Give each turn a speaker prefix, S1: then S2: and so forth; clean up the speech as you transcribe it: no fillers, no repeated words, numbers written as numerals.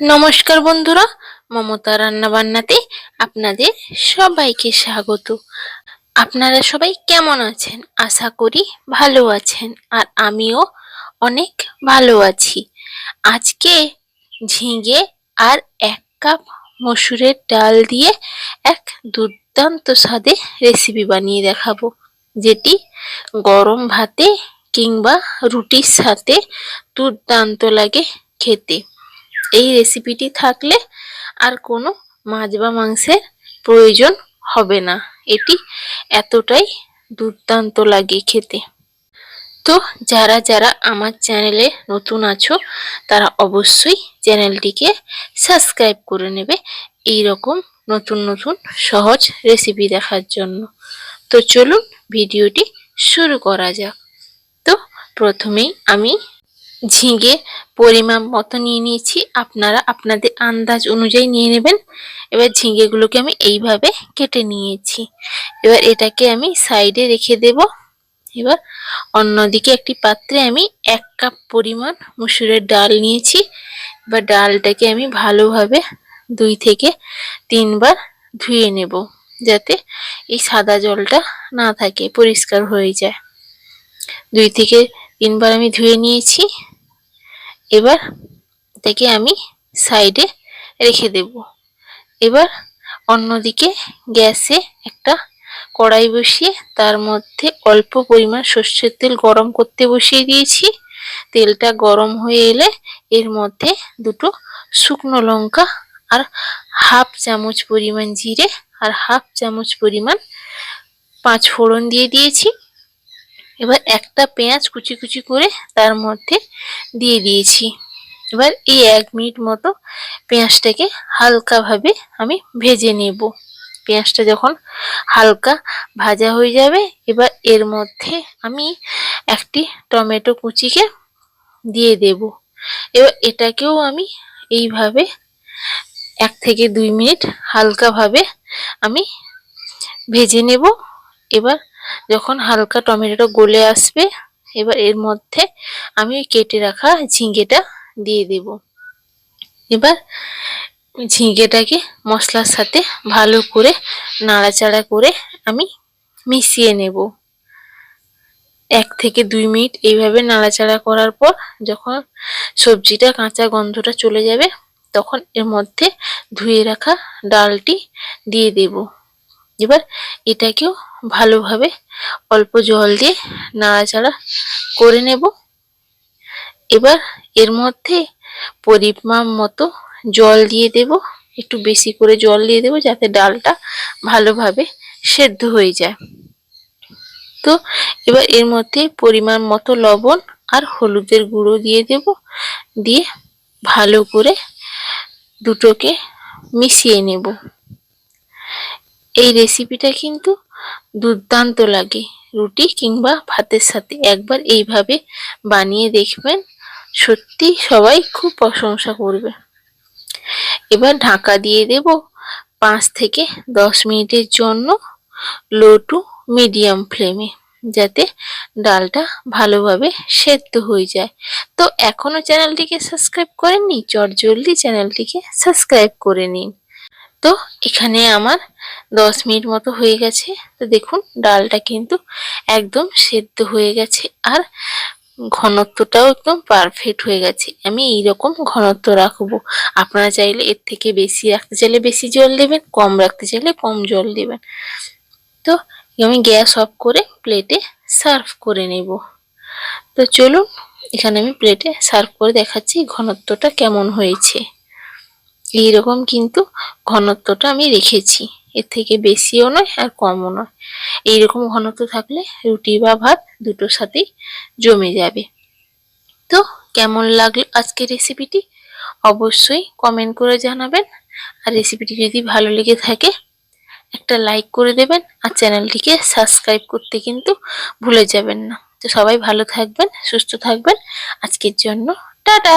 S1: নমস্কার বন্ধুরা, মমতা রান্না বান্নাতে আপনাদের সবাইকে স্বাগত। আপনারা সবাই কেমন আছেন? আশা করি ভালো আছেন, আর আমিও অনেক ভালো আছি। আজকে ঝিঙে আর 1 কাপ মসুরের ডাল দিয়ে এক দুর্দান্ত স্বাদে রেসিপি বানিয়ে দেখাবো, যেটি গরম ভাতে কিংবা রুটির সাথে দুর্দান্ত লাগে খেতে। এই রেসিপিটি থাকলে আর কোনো মাছ বা মাংসের প্রয়োজন হবে না, এটি এতটাই দুর্দান্ত লাগে খেতে। তো যারা যারা আমার চ্যানেলে নতুন আছো তারা অবশ্যই চ্যানেলটিকে সাবস্ক্রাইব করে নেবে এই রকম নতুন নতুন সহজ রেসিপি দেখার জন্য। তো চলুন ভিডিওটি শুরু করা যাক। তো প্রথমেই আমি ঝিঙে পরিমাণ মতো নিয়ে নিয়েছি, আপনারা আপনাদের আন্দাজ অনুযায়ী নিয়ে নেবেন। এবার ঝিঙেগুলোকে আমি এইভাবে কেটে নিয়েছি। এবার এটাকে আমি সাইডে রেখে দেব। এবার অন্যদিকে একটি পাত্রে আমি 1 কাপ পরিমাণ মসুরের ডাল নিয়েছি। এবার ডালটাকে আমি ভালোভাবে 2 থেকে 3 বার ধুয়ে নেব, যাতে এই সাদা জলটা না থাকে, পরিষ্কার হয়ে যায়। 2 থেকে 3 বার আমি ধুয়ে নিয়েছি। এবার এটাকে আমি সাইডে রেখে দেব। এবার অন্যদিকে গ্যাসে একটা কড়াই বসিয়ে তার মধ্যে অল্প পরিমাণ সর্ষের তেল গরম করতে বসিয়ে দিয়েছি। তেলটা গরম হয়ে এলে এর মধ্যে 2টো শুকনো লঙ্কা আর 1/2 চামচ পরিমাণ জিরে আর 1/2 চামচ পরিমাণ 5 ফোড়ন দিয়ে দিয়েছি। এবার একটা পেঁয়াজ কুচি কুচি করে তার মধ্যে দিয়ে দিয়েছি। এবার এই 1 মিনিট মতো পেঁয়াজটাকে হালকাভাবে আমি ভেজে নেব। পেঁয়াজটা যখন হালকা ভাজা হয়ে যাবে, এবার এর মধ্যে আমি একটি টমেটো কুচিকে দিয়ে দেব। এবার এটাকেও আমি এইভাবে 1 থেকে 2 মিনিট হালকাভাবে আমি ভেজে নেব। এবার যখন হালকা টমেটোটা গলে আসবে, এবার এর মধ্যে আমি কেটে রাখা ঝিঙেটা দিয়ে দেব। এবার ঝিঙেটাকে মশলার সাথে ভালো করে নাড়াচাড়া করে আমি মিশিয়ে নেব। 1 থেকে 2 মিনিট এইভাবে নাড়াচাড়া করার পর যখন সবজিটা কাঁচা গন্ধটা চলে যাবে, তখন এর মধ্যে ধুয়ে রাখা ডালটি দিয়ে দেব। এবার এটাকেও ভালোভাবে অল্প জল দিয়ে নাড়াচাড়া করে নেব। এবার এর মধ্যে পরিমাণ মতো জল দিয়ে দেব, একটু বেশি করে জল দিয়ে দেব যাতে ডালটা ভালোভাবে সেদ্ধ হয়ে যায়। তো এবার এর মধ্যে পরিমাণ মতো লবণ আর হলুদের গুঁড়ো দিয়ে দেব, দিয়ে ভালো করে দুটোকে মিশিয়ে নেব। এই রেসিপিটা কিন্তু দুর্দান্ত লাগে রুটি কিংবা ভাতের সাথে। একবার এইভাবে বানিয়ে দেখবেন, সত্যি সবাই খুব প্রশংসা করবে। এবার ঢাকা দিয়ে দেব 5 থেকে 10 মিনিটের জন্য লো টু মিডিয়াম ফ্লেমে, যাতে ডালটা ভালোভাবে সেদ্ধ হয়ে যায়। তো এখনো চ্যানেলটিকে সাবস্ক্রাইব করেননি, চটজলদি চ্যানেলটিকে সাবস্ক্রাইব করে নিন। তো এখানে আমার 10 মিনিট মতো হয়ে গেছে। তো দেখুন ডালটা কিন্তু একদম সেদ্ধ হয়ে গেছে, আর ঘনত্বটাও একদম পারফেক্ট হয়ে গেছে। আমি এইরকম ঘনত্ব রাখবো। আপনারা চাইলে এর থেকে বেশি রাখতে চাইলে বেশি জল দেবেন, কম রাখতে চাইলে কম জল দেবেন। তো আমি গ্যাস অফ করে প্লেটে সার্ভ করে নেব। তো চলুন এখানে আমি প্লেটে সার্ভ করে দেখাচ্ছি ঘনত্বটা কেমন হয়েছে। এইরকম কিন্তু ঘনত্বটা আমি রেখেছি, এর থেকে বেশিও নয় আর কমও নয়। এইরকম ঘনত্ব থাকলে রুটি বা ভাত দুটোর সাথেই জমে যাবে। তো কেমন লাগলো আজকের রেসিপিটি অবশ্যই কমেন্ট করে জানাবেন। আর রেসিপিটি যদি ভালো লেগে থাকে একটা লাইক করে দেবেন, আর চ্যানেলটিকে সাবস্ক্রাইব করতে কিন্তু ভুলে যাবেন না। তো সবাই ভালো থাকবেন, সুস্থ থাকবেন। আজকের জন্য টাটা।